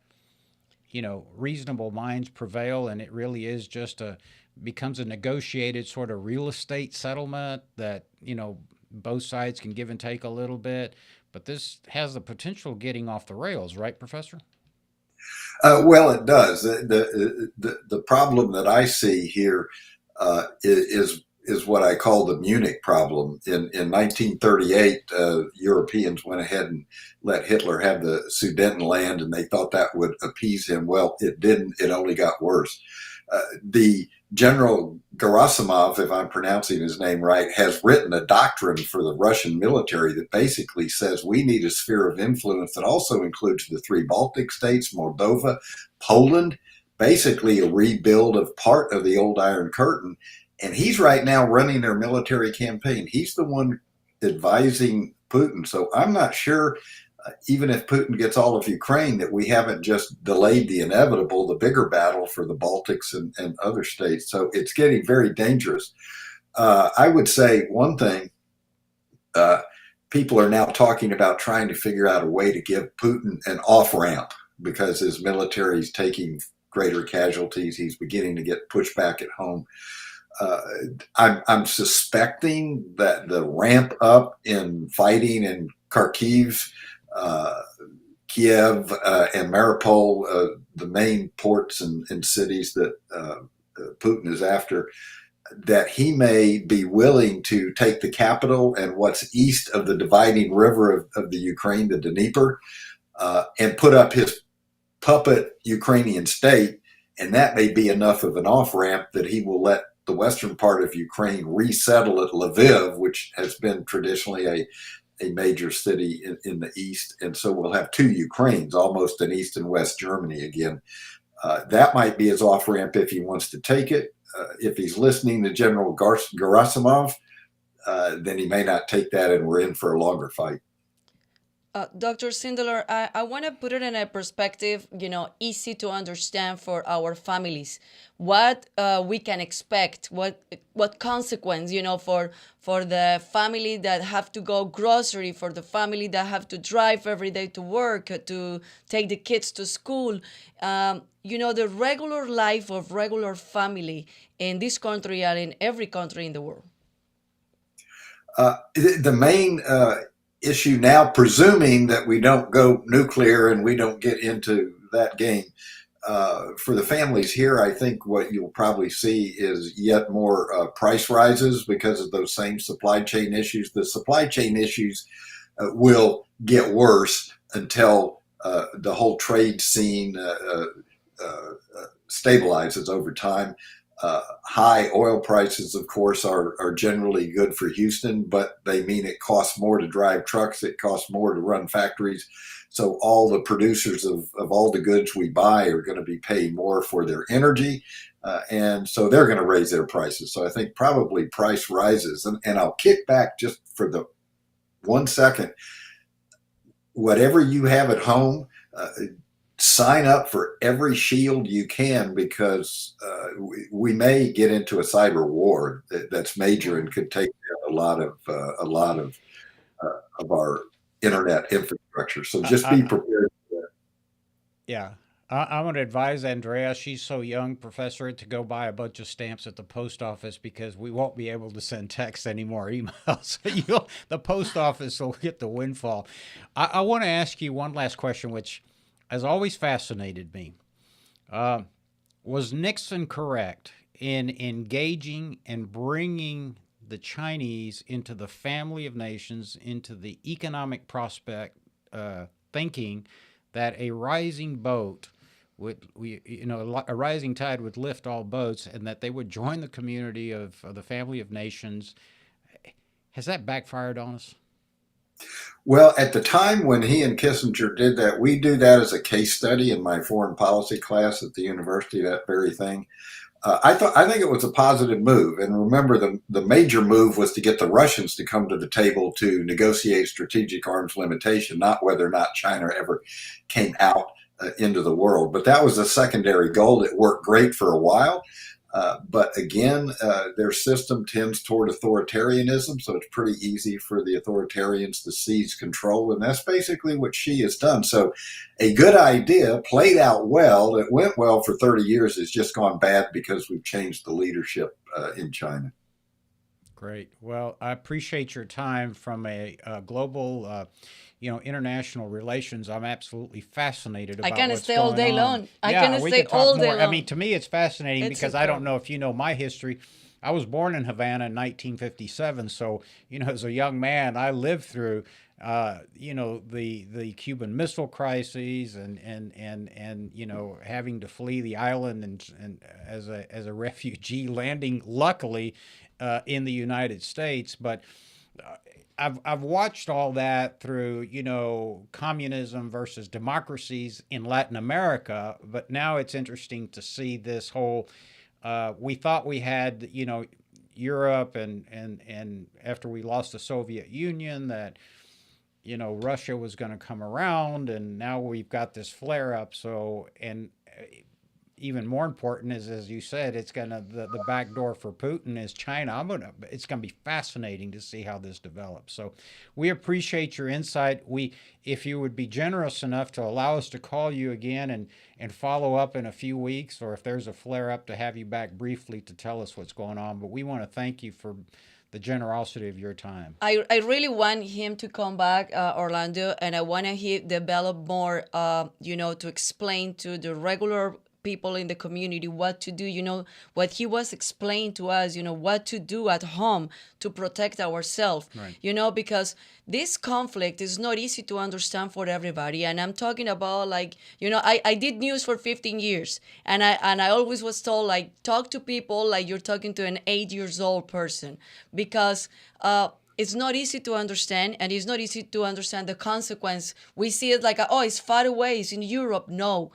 reasonable minds prevail, and it really is just becomes a negotiated sort of real estate settlement that, both sides can give and take a little bit. But this has the potential of getting off the rails, right, Professor? Well, it does. The problem that I see here is what I call the Munich problem. In 1938, Europeans went ahead and let Hitler have the Sudetenland, and they thought that would appease him. Well, it didn't. It only got worse. The General Gerasimov, if I'm pronouncing his name right, has written a doctrine for the Russian military that basically says we need a sphere of influence that also includes the 3 Baltic states, Moldova, Poland, basically a rebuild of part of the old Iron Curtain. And he's right now running their military campaign. He's the one advising Putin. So I'm not sure, even if Putin gets all of Ukraine, that we haven't just delayed the inevitable, the bigger battle for the Baltics and other states. So it's getting very dangerous. I would say one thing, people are now talking about trying to figure out a way to give Putin an off-ramp because his military is taking greater casualties. He's beginning to get pushback at home. I'm suspecting that the ramp up in fighting in Kharkiv, Kiev, and Mariupol, the main ports and cities that Putin is after, that he may be willing to take the capital and what's east of the dividing river of the Ukraine, the Dnieper, and put up his puppet Ukrainian state. And that may be enough of an off-ramp that he will let the western part of Ukraine resettle at Lviv, which has been traditionally a major city in the east. And so we'll have 2 Ukraines, almost an East and West Germany again. That might be his off-ramp if he wants to take it. If he's listening to General Gerasimov, then he may not take that, and we're in for a longer fight. Dr. Sindelar, I want to put it in a perspective, easy to understand for our families. What we can expect, what consequence, for the family that have to go grocery, for the family that have to drive every day to work, to take the kids to school. The regular life of regular family in this country and in every country in the world. The main issue now, presuming that we don't go nuclear and we don't get into that game, for the families here, I think what you'll probably see is yet more price rises because of those same supply chain issues. The supply chain issues will get worse until the whole trade scene stabilizes over time. High oil prices, of course, are generally good for Houston, but they mean it costs more to drive trucks. It costs more to run factories. So all the producers of all the goods we buy are going to be paying more for their energy. And so they're going to raise their prices. So I think probably price rises. And I'll kick back just for the 1 second. Whatever you have at home, sign up for every shield you can, because we may get into a cyber war that's major and could take down a lot of our internet infrastructure. So just be prepared for that. Yeah. I'm going to advise Andrea, she's so young, Professor, to go buy a bunch of stamps at the post office, because we won't be able to send text anymore, emails. So the post office will get the windfall. I want to ask you one last question, which has always fascinated me. Was Nixon correct in engaging and bringing the Chinese into the family of nations, into the economic prospect, thinking that a rising boat a rising tide would lift all boats, and that they would join the community of the family of nations? Has that backfired on us? Well, at the time when he and Kissinger did that, we do that as a case study in my foreign policy class at the university, that very thing. I think it was a positive move. And remember, the major move was to get the Russians to come to the table to negotiate strategic arms limitation, not whether or not China ever came out into the world. But that was a secondary goal. It worked great for a while. But again, their system tends toward authoritarianism, so it's pretty easy for the authoritarians to seize control, and that's basically what Xi has done. So a good idea, played out well, it went well for 30 years, it's just gone bad because we've changed the leadership in China. Great. Well, I appreciate your time. From a global international relations, I'm absolutely fascinated about I can what's stay all going day on. long. I Yeah, can we stay could talk all day more. long. I mean, to me, it's fascinating It's because I don't incredible. know if you know my history. I was born in Havana in 1957, so as a young man, I lived through the Cuban Missile Crises, and having to flee the island, and as a refugee, landing luckily in the United States. But I've watched all that through, communism versus democracies in Latin America. But now it's interesting to see this whole. We thought we had, Europe, and after we lost the Soviet Union, that Russia was going to come around, and now we've got this flare up. So, and even more important is, as you said, it's gonna the back door for Putin is China. It's gonna be fascinating to see how this develops. So, we appreciate your insight. If you would be generous enough to allow us to call you again and follow up in a few weeks, or if there's a flare up, to have you back briefly to tell us what's going on. But we want to thank you for the generosity of your time. I really want him to come back, Orlando, and I want to develop more, to explain to the regular people in the community what to do, what he was explaining to us, what to do at home to protect ourselves, Right. because this conflict is not easy to understand for everybody. And I'm talking about, like, I did news for 15 years, and I always was told, like, talk to people like you're talking to an 8-year-old person, because it's not easy to understand, and it's not easy to understand the consequence. We see it like, oh, it's far away, it's in Europe. No,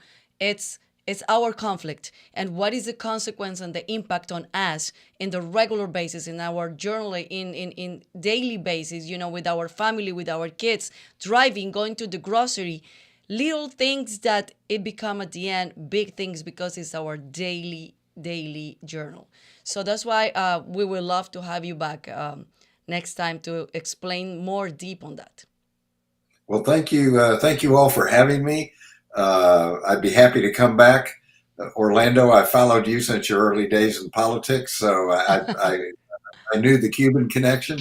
It's our conflict. And what is the consequence and the impact on us in the regular basis, in our journal, in daily basis, you know, with our family, with our kids, driving, going to the grocery, little things that it become at the end big things because it's our daily journal. So that's why we will love to have you back next time to explain more deep on that. Well, thank you. Thank you all for having me. I'd be happy to come back. Orlando, I followed you since your early days in politics, so I knew the Cuban connection.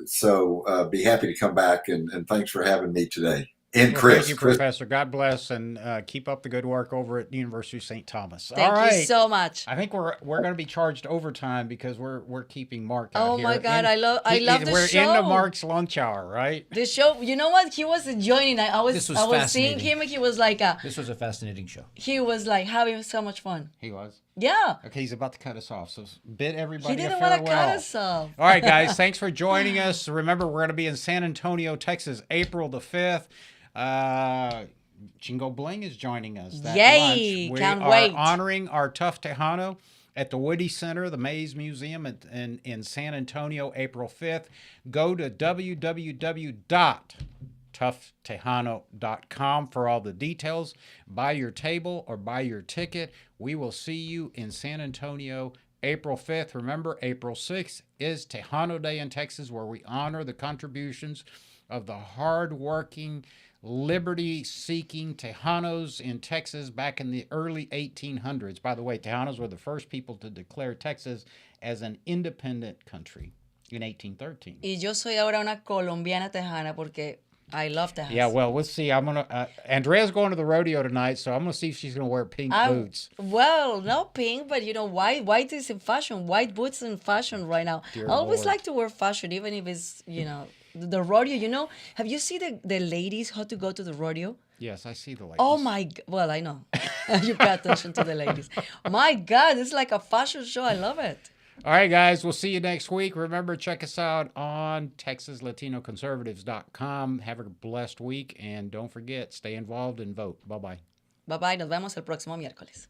So be happy to come back, and thanks for having me today. And Well, Chris, thank you, Professor. God bless, and keep up the good work over at the University of St. Thomas. All Thank right. you so much. I think we're going to be charged overtime because we're keeping Mark out Oh here. my God, And I love the we're show. into Mark's lunch hour, right? The show, you know what? He was enjoying. I was This was seeing fascinating. him, and he was like, This was a fascinating show. he was like having so much fun. He was. Yeah, Okay, he's about to cut us off. So bid he everybody a didn't want to farewell. cut us off. All right, guys. Thanks for joining us. Remember, we're going to be in San Antonio, Texas, April the 5th. Chingo Bling is joining us. That Yay, lunch. We can't are wait. honoring our tough Tejano at the Woody Center, the Mays Museum in San Antonio, April 5th. Go to www.toughtejano.com for all the details. Buy your table or buy your ticket. We will see you in San Antonio April 5th. Remember, April 6th is Tejano Day in Texas, where we honor the contributions of the hardworking, liberty-seeking Tejanos in Texas back in the early 1800s. By the way, Tejanos were the first people to declare Texas as an independent country in 1813. Y yo soy ahora una colombiana tejana porque I love Tejas. Yeah, well, we'll see. I'm gonna. Andrea's going to the rodeo tonight, so I'm gonna see if she's gonna wear pink boots. Well, not pink, but you know, white is in fashion. White boots in fashion right now. Dear I always Lord. like to wear fashion, even if it's, you know, the rodeo. You know, have you seen the ladies how to go to the rodeo? Yes, I see the ladies. Oh my! Well, I know. You pay attention to the ladies. My God, it's like a fashion show. I love it. All right, guys, we'll see you next week. Remember, check us out on TexasLatinoConservatives.com. Have a blessed week, and don't forget, stay involved and vote. Bye-bye. Bye bye. Nos vemos el próximo miércoles.